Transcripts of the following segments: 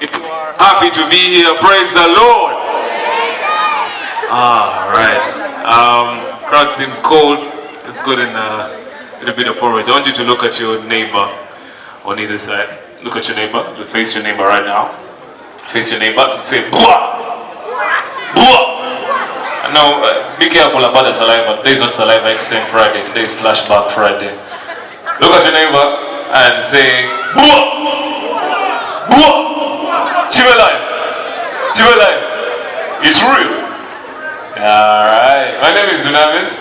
If you are happy to be here, praise the Lord. Alright. Crowd seems cold. Let's go in a little bit of porridge. I want you to look at your neighbor on either side. Look at your neighbor. Face your neighbor right now. Face your neighbor and say, Bua! Bua! Now, be careful about the saliva. Today is not saliva exchange Friday. Today is flashback Friday. Look at your neighbor and say, Bua! Bua! Kibe life. Kibe life. It's real. Alright. My name is Dunamis.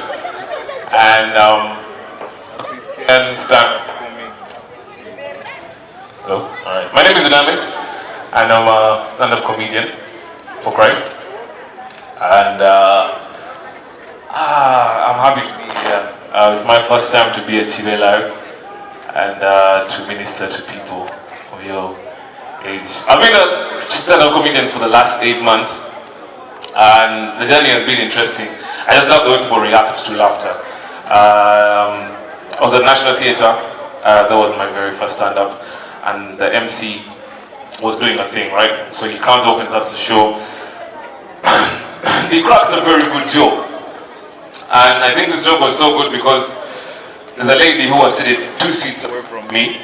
And stand. Hello? Alright. My name is Dunamis. And I'm a stand-up comedian for Christ. And I'm happy to be here. It's my first time to be at Kibe Live and to minister to people of your age. I've been a stand-up comedian for the last 8 months, and the journey has been interesting. I just love the way people react to laughter. I was at National Theatre. That was my very first stand-up, and the MC was doing a thing, right? So he comes, opens up the show. He cracks a very good joke, and I think this joke was so good because there's a lady who was sitting 2 seats away from me,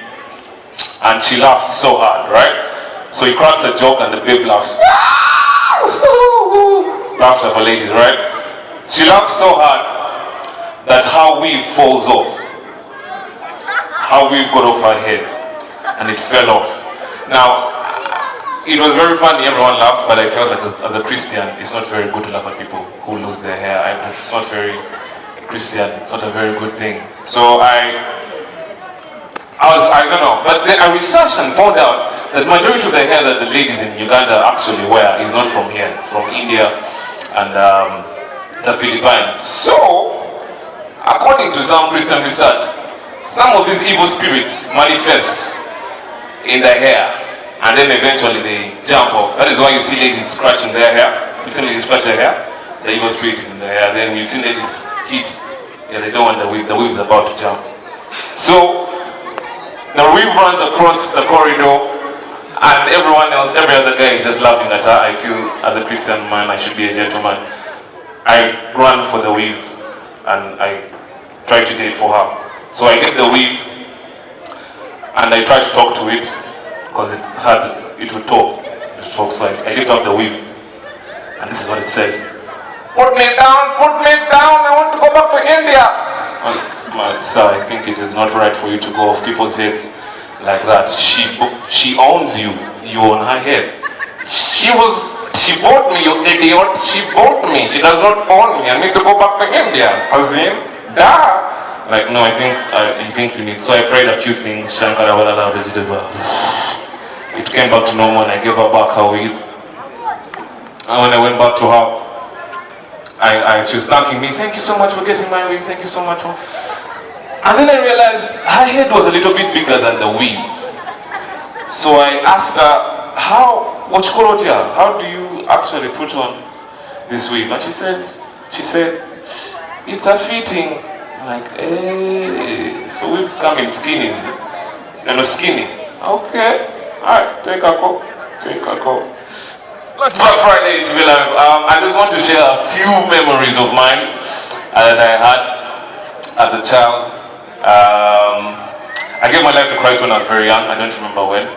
and she laughs so hard, right? So he cracks a joke and the babe laughs. Laughter for ladies, right? She laughs so hard that her weave falls off. Her weave got off her head and it fell off. Now, it was very funny, everyone laughed, but I felt that as a Christian, it's not very good to laugh at people who lose their hair. It's not very Christian, it's not a very good thing. So I don't know, but then I researched and found out that the majority of the hair that the ladies in Uganda actually wear is not from here, it's from India and the Philippines. So, according to some Christian research, some of these evil spirits manifest in the hair, and then eventually they jump off. That is why you see ladies scratching their hair. You see ladies scratch their hair, the evil spirit is in the hair. Then you see ladies hit, yeah, they don't want the weave is about to jump. So, the weave runs across the corridor, and everyone else, every other guy is just laughing at her. I feel, as a Christian man, I should be a gentleman. I run for the weave, and I try to date for her. So I get the weave, and I try to talk to it, because it would talk. So I lift up the weave, and this is what it says. Put me down, I want to go back to India. So I think it is not right for you to go off people's heads like that. She owns you. You own her head. She bought me, you idiot. She bought me. She does not own me. I need to go back to India. Azim, da. Like, no, I think you need. So I prayed a few things. Shankara Walala vegetable. It came back to normal, and I gave her back her weave. And when I went back to her, she was thanking me. Thank you so much for getting my weave. Thank you so much. And then I realized her head was a little bit bigger than the weave. So I asked her, how do you actually put on this weave? And she said, it's a fitting. I'm like, hey, so weaves come in skinnies. Skinny. Okay. Alright, take a call. Let's Black Friday to be live. I just want to share a few memories of mine that I had as a child. I gave my life to Christ when I was very young. I don't remember when.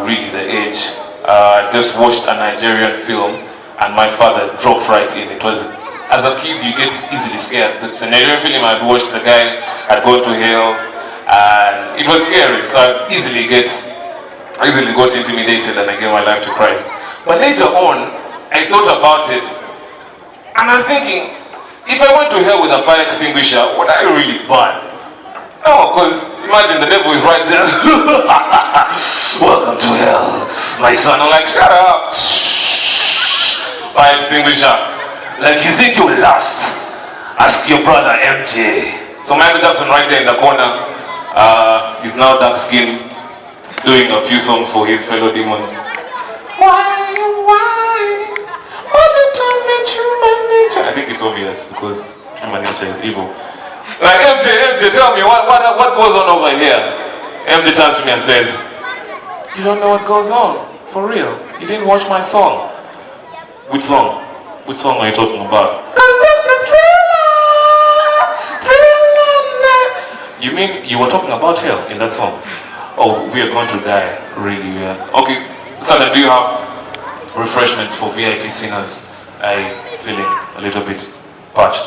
Really the age. I just watched a Nigerian film and my father dropped right in. It was, as a kid, you get easily scared. The Nigerian film I'd watched, the guy had gone to hell and it was scary. So I easily got intimidated and I gave my life to Christ. But later on, I thought about it, and I was thinking, if I went to hell with a fire extinguisher, would I really burn? No, because imagine the devil is right there. Welcome to hell, my son. I'm like, shut up. Fire extinguisher. Like, you think you will last? Ask your brother MJ. So Michael Jackson right there in the corner, he's now dark skinned, doing a few songs for his fellow demons. Why did you make human nature? I think it's obvious because human nature is evil. Like MJ, tell me what goes on over here? MJ turns to me and says, you don't know what goes on? For real? You didn't watch my song? Which song? Which song are you talking about? Cause that's a thriller. You mean you were talking about hell in that song? Oh, we are going to die. Really, we are. Okay, Sandra, do you have refreshments for VIP singers? I'm feeling a little bit parched.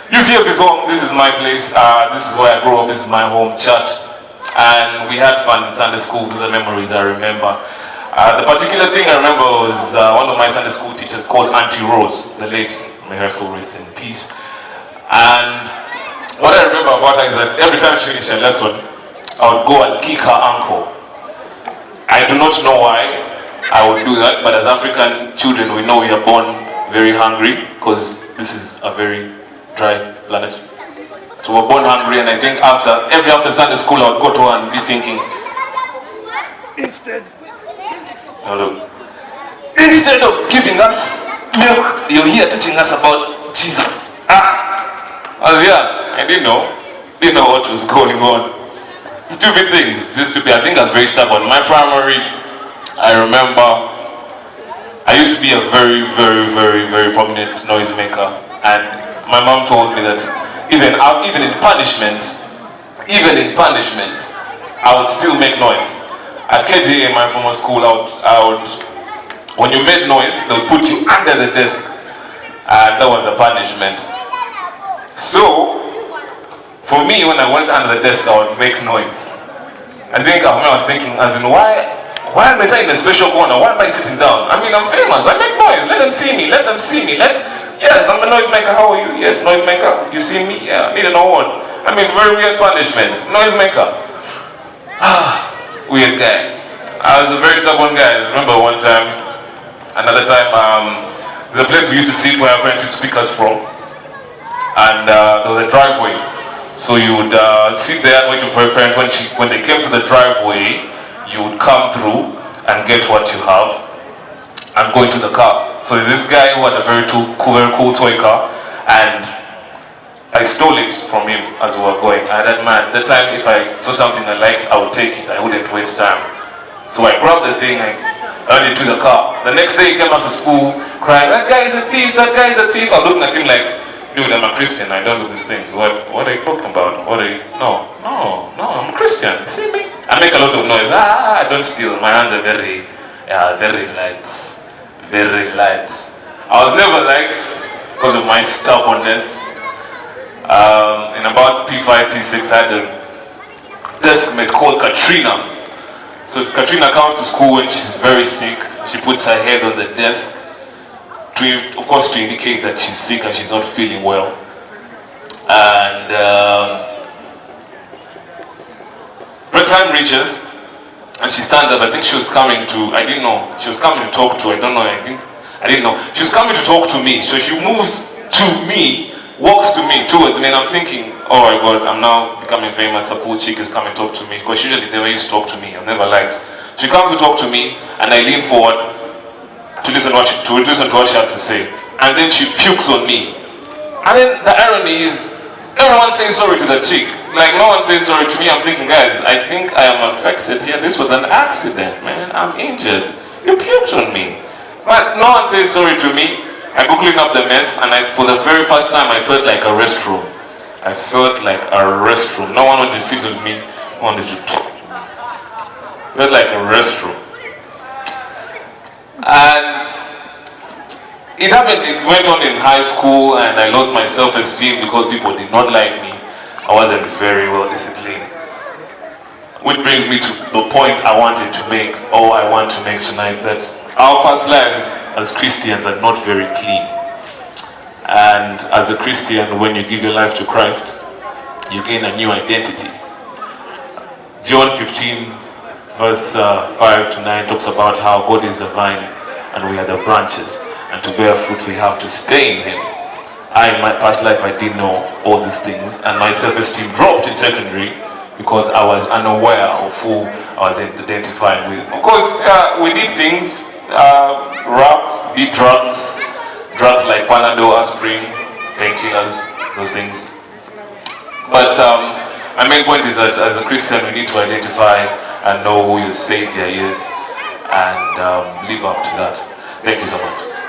UCF is home. This is my place. This is where I grew up. This is my home church. And we had fun in Sunday school. Those are memories I remember. The particular thing I remember was one of my Sunday school teachers called Auntie Rose, the late, may her soul rest in peace. And what I remember about her is that every time she finished a lesson, I would go and kick her ankle. I do not know why I would do that, but as African children, we know we are born very hungry because this is a very dry planet. So we're born hungry, and I think after Sunday school, I would go to her and be thinking, instead of giving us milk, you're here teaching us about Jesus. I was young, I didn't know what was going on. Stupid things, just stupid. I think I was very stubborn. My primary, I remember, I used to be a very, very, very, very prominent noisemaker, and my mom told me that even in punishment, I would still make noise. At KJA, my former school, I would, when you made noise, they would put you under the desk, and that was a punishment. So, for me, when I went under the desk, I would make noise. I think I was thinking, as in, why am I in a special corner? Why am I sitting down? I mean, I'm famous. I make noise. Let them see me. Yes, I'm a noisemaker. How are you? Yes, noisemaker. You see me? Yeah, I need an award. I mean, very weird punishments. Noisemaker. Weird guy. I was a very stubborn guy. I remember another time, there's a place we used to sit where our parents used to pick us from. And there was a driveway. So you would sit there waiting for your parent. When they came to the driveway, you would come through and get what you have and go into the car. So this guy who had a very cool toy car, and I stole it from him as we were going. I had at that time, if I saw something I liked, I would take it. I wouldn't waste time. So I grabbed the thing, I earned it to the car. The next day he came back to school crying, that guy is a thief, that guy is a thief. I'm looking at him like, dude, I'm a Christian, I don't do these things. What are you talking about? No, I'm a Christian. You see me? I make a lot of noise. I don't steal. My hands are very light. Very light. I was never liked because of my stubbornness. In about P5, P6, I had a desk mate called Katrina. So Katrina comes to school when she's very sick. She puts her head on the desk. Of course, to indicate that she's sick and she's not feeling well. And break time reaches, and she stands up. I think she was coming to, I didn't know. She was coming to talk to, I didn't know. She was coming to talk to me. So she moves to me, walks to me, towards me, and I'm thinking, oh my God, I'm now becoming famous. A poor chick is coming to talk to me. Because usually they used to talk to me. I've never liked. She comes to talk to me, and I lean forward to listen to what she has to say, and then she pukes on me. And then the irony is, everyone says sorry to the chick. Like, no one says sorry to me. I'm thinking, guys, I think I am affected here. This was an accident, man. I'm injured. You puked on me. But no one says sorry to me. I go clean up the mess, and for the very first time, I felt like a restroom. No one wanted to sit with me. Wanted to talk. Felt like a restroom. And it happened, it went on in high school, and I lost my self-esteem because people did not like me. I wasn't very well disciplined. Which brings me to the point I want to make tonight, that our past lives as Christians are not very clean. And as a Christian, when you give your life to Christ, you gain a new identity. John 15 verse 5 to 9 talks about how God is the vine and we are the branches, and to bear fruit we have to stay in Him. In my past life, I didn't know all these things, and my self-esteem dropped in secondary because I was unaware of who I was identifying with. Of course, we did things, rap, did drugs like Panadol, aspirin, painkillers, those things. But my main point is that as a Christian, we need to identify and know who your Savior is. and live up to that. Thank you so much.